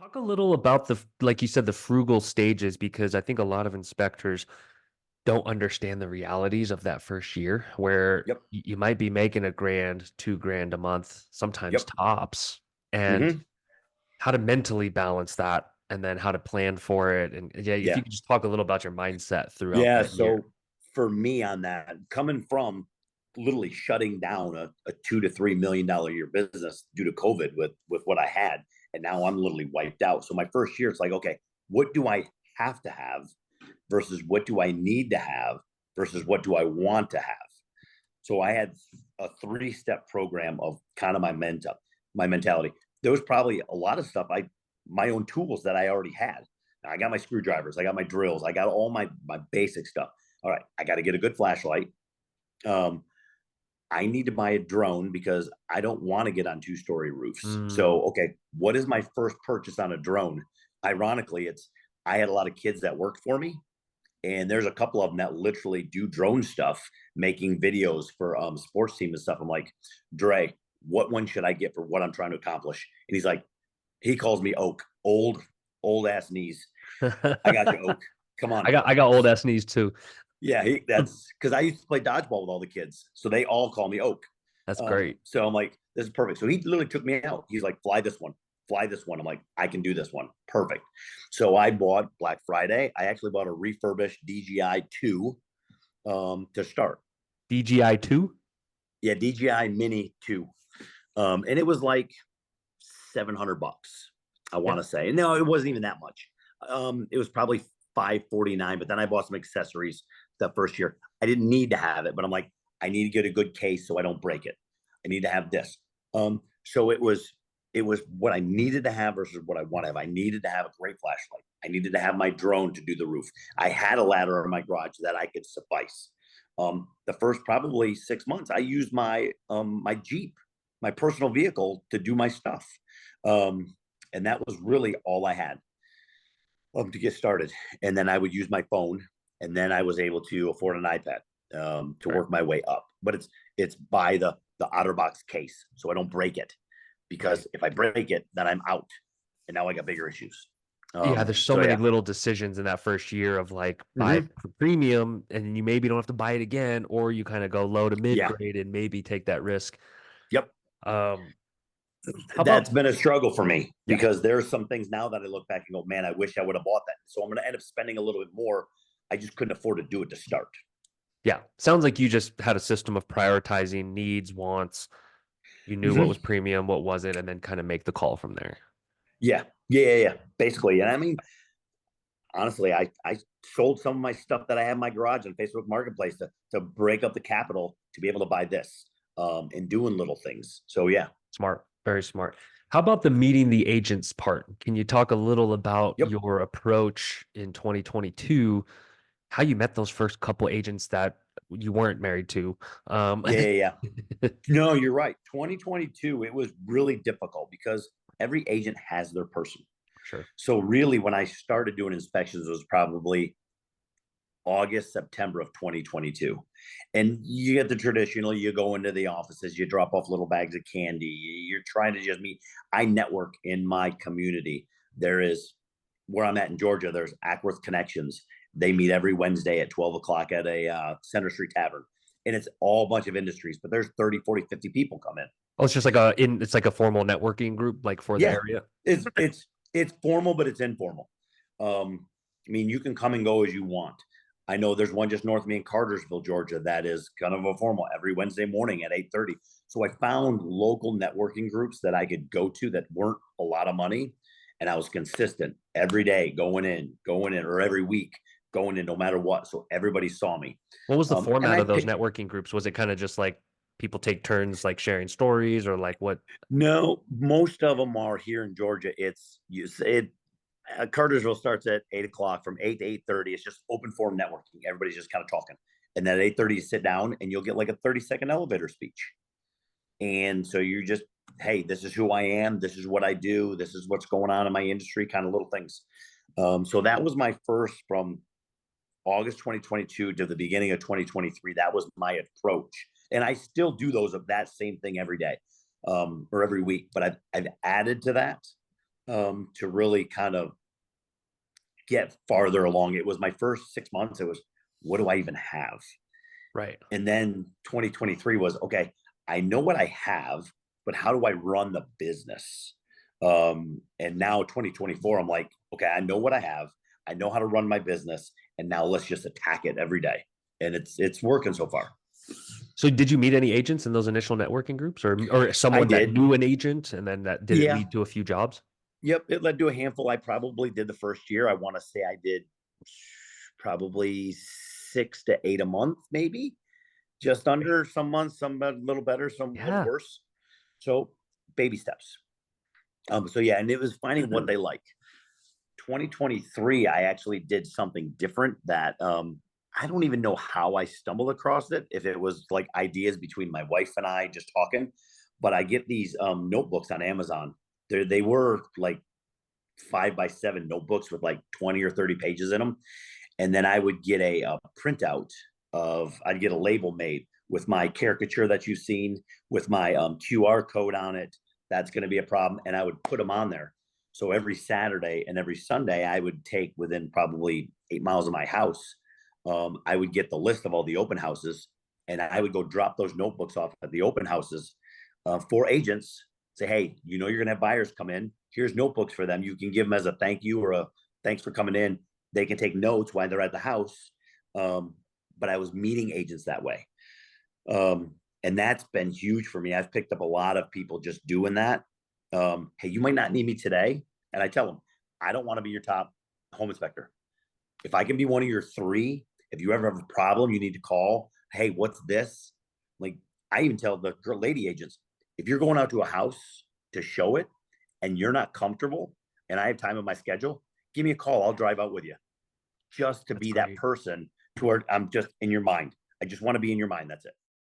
Talk a little about like you said, the frugal stages, because I think a lot of inspectors don't understand the realities of that first year where Yep. you might be making a grand, 2 grand a month, sometimes Yep. tops, and Hmm. how to mentally balance that and then how to plan for it. And yeah, if you Yeah. could just talk a little about your mindset throughout Yeah. that year. So for me on that, coming from literally shutting down a $2 to $3 million a year business due to COVID with what I had, and now I'm literally wiped out. So my first year, it's like, okay, what do I have to have versus what do I need to have versus what do I want to have? So I had a three-step program of kind of my mentality. There was probably a lot of stuff my own tools that I already had. I got my screwdrivers, I got my drills, I got all my basic stuff. All right, I got to get a good flashlight. Um, I need to buy a drone because I don't want to get on two-story roofs. Mm, So, okay, what is my first purchase on a drone? Ironically, it's I had a lot of kids that worked for me, and there's a couple of them that literally do drone stuff, making videos for sports team and stuff. I'm like, Dre, what one should I get for what I'm trying to accomplish? And he's like, he calls me Oak, old ass knees. I got you, I Oak. Come on. got old ass knees too. Yeah, that's because I used to play dodgeball with all the kids, so they all call me Oak. That's great. So I'm like, this is perfect. So he literally took me out. He's like, fly this one, fly this one. I'm like, I can do this one, perfect. So I bought Black Friday. I actually bought a refurbished DJI 2 to start. DGI 2? Yeah, DJI Mini 2, and it was like $700. I Yeah, want to say no, it wasn't even that much. It was probably 549, but then I bought some accessories that first year. I didn't need to have it, but I'm like, I need to get a good case so I don't break it. I need to have this. So it was what I needed to have versus what I want to have. I needed to have a great flashlight. I needed to have my drone to do the roof. I had a ladder in my garage that I could suffice. The first probably 6 months, I used my Jeep, my personal vehicle, to do my stuff, um, and that was really all I had to get started. And then I would use my phone, and then I was able to afford an iPad to right. work my way up. But it's by the OtterBox case, so I don't break it, Right. because if I break it, then I'm out, and now I got bigger issues. Yeah, there's so So many yeah. little decisions in that first year of like buy it Hmm. for premium and you maybe don't have to buy it again, or you kind of go low to mid Yeah. grade and maybe take that risk. Yep. Um, how That's about been a struggle for me yeah, because there's some things now that I look back and go, man, I wish I would have bought that. So I'm going to end up spending a little bit more. I just couldn't afford to do it to start. yeah. Sounds like you just had a system of prioritizing needs, wants. You knew what was Hmm. premium, what wasn't, and then kind of make the call from there. Yeah. Yeah. Basically. And I mean, honestly, I sold some of my stuff that I had in my garage on Facebook Marketplace to break up the capital to be able to buy this, and doing little things. So yeah. Smart, very smart. How about the meeting the agents part? Can you talk a little about Yep. your approach in 2022, how you met those first couple agents that you weren't married to? Yeah. No, you're right. 2022, it was really difficult because every agent has their person. Sure. So really, when I started doing inspections, it was probably August, September of 2022. And you get the traditional, you go into the offices, you drop off little bags of candy, you're trying to just meet. I network in my community. There is, where I'm at in Georgia, there's Ackworth Connections. They meet every Wednesday at 12 o'clock at a Center Street Tavern. And it's all a bunch of industries, but there's 30, 40, 50 people come in. Oh, it's just like it's like a formal networking group, like for the Yeah, area. it's formal, but it's informal. I mean, you can come and go as you want. I know there's one just north of me in Cartersville, Georgia, that is kind of a formal every Wednesday morning at 8:30. So I found local networking groups that I could go to that weren't a lot of money, and I was consistent every day, going in, or every week going in, no matter what. So everybody saw me, What was the and format I of those picked. networking groups? Was it kind of just like people take turns like sharing stories or like what? No, most of them are here in Georgia. It's you it Cartersville starts at 8 o'clock. From 8 to 8:30, it's just open forum networking. Everybody's just kind of talking, and then at 8:30, you sit down and you'll get like a 30-second elevator speech. And so you just, hey, this is who I am. This is what I do. This is what's going on in my industry. Kind of little things. So that was my first from August 2022 to the beginning of 2023. That was my approach, and I still do those of that same thing every day, or every week. But I've added to that. to really kind of get farther along. It was my first 6 months. It was, what do I even have? Right. And then 2023 was, okay, I know what I have, but how do I run the business? And now 2024, I'm like, okay, I know what I have. I know how to run my business. And now let's just attack it every day. And it's working so far. So did you meet any agents in those initial networking groups, or I someone that did. knew an agent and then that did it Yeah. lead to a few jobs? Yep. It led to a handful. I probably did the first year. I want to say I did probably 6 to 8 a month, maybe just under. Some months, some a little better, some a little Yeah. worse. So baby steps. So yeah, and it was finding what they like. 2023, I actually did something different that I don't even know how I stumbled across it. If it was like ideas between my wife and I just talking, but I get these notebooks on Amazon. They were like 5 by 7 notebooks with like 20 or 30 pages in them, and then I would get a printout of. I'd get a label made with my caricature that you've seen, with my QR code on it. That's going to be a problem, and I would put them on there. So every Saturday and every Sunday, I would take within probably 8 miles of my house. I would get the list of all the open houses, and I would go drop those notebooks off at the open houses for agents. Say, hey, you know you're going to have buyers come in. Here's notebooks for them. You can give them as a thank you or a thanks for coming in. They can take notes while they're at the house. But I was meeting agents that way. And that's been huge for me. I've picked up a lot of people just doing that. Hey, you might not need me today. And I tell them, I don't want to be your top home inspector. If I can be one of your three, if you ever have a problem, you need to call. Hey, what's this? Like, I even tell the lady agents, if you're going out to a house to show it and you're not comfortable and I have time in my schedule, give me a call. I'll drive out with you, just to That's be that great. person to where I'm just in your mind. I just want to be in your mind. That's it.